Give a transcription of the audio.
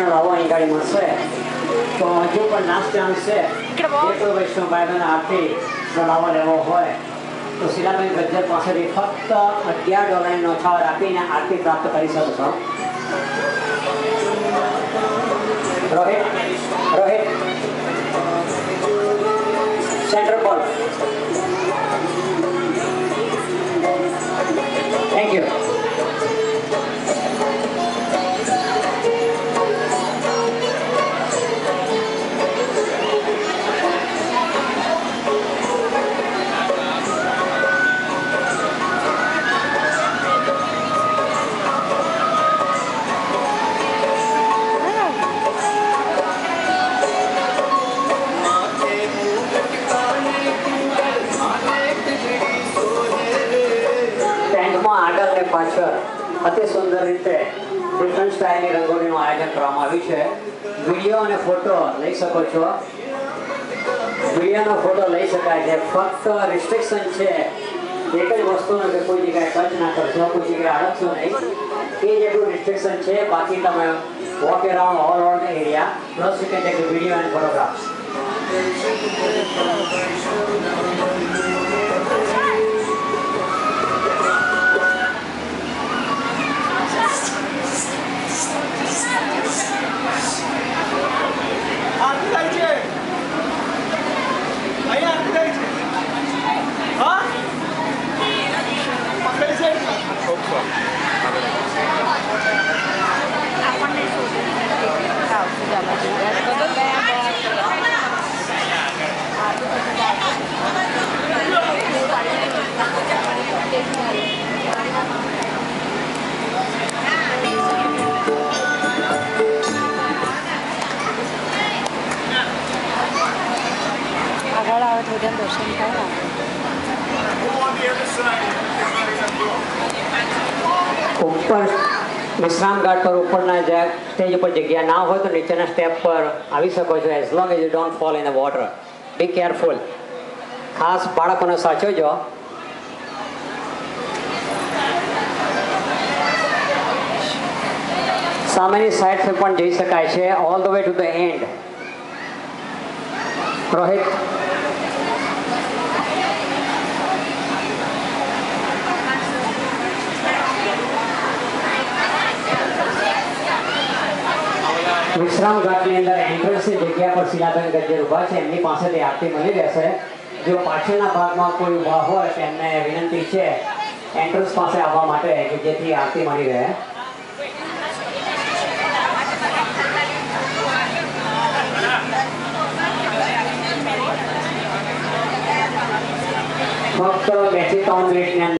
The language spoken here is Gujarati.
આરતીનો લાવો અહીં ગાડી મળશે તો હજુ પણ લાસ્ટ ચાન્સ છે જે કોઈ વૈષ્ણવ ભાઈઓને આરતીનો લાવો લેવો હોય તો શીલાબેન ગજ્જર પાસેથી ફક્ત $11 નોછાવર આપીને આરતી પ્રાપ્ત કરી શકો છો. રોહિત સેન્ટર બોલ. Thank you. પાછળ અતિ સુંદર રીતે ડિફરન્ટ સ્ટાઇલની રંગોળીનું આયોજન કરવામાં આવ્યું છે. વિડીયો અને ફોટો લઈ શકો છો. વિડીયોનો ફોટો લઈ શકાય છે. ફક્ત રિસ્ટ્રિક્શન છે એક જ વસ્તુનો કે કોઈ જગ્યાએ ટચ ના કરશો, કોઈ જગ્યાએ અડકશો નહીં. એ જેટલું રિસ્ટ્રિક્શન છે. બાકી તમે walk around all over the area plus you can take video and photographs. દર્શન કર્યા. ઉપર વિશ્રામ ઘાટ પર ઉપરના સ્ટેજ ઉપર જગ્યા ના હોય તો નીચેના સ્ટેપ પર આવી શકો છો. As long as you don't fall in the water. Be careful. ખાસ બાળકોને સાચવજો. સામેની સાઈડથી પણ જઈ શકાય છે all the way to the and. Rohit વિશ્રામ ઘાટની અંદર એન્ટ્રન્સની જગ્યા પર શીલાબેન ગજ્જર ઊભા છે. એમની પાસેથી આરતી મળી રહેશે. જો પાછળના ભાગમાં કોઈ ઊભા હોય તેમને વિનંતી છે એન્ટ્રન્સ પાસે આવવા માટે કે જેથી આરતી મળી રહે. ફક્ત 2 થી 3 મિનિટની અંદર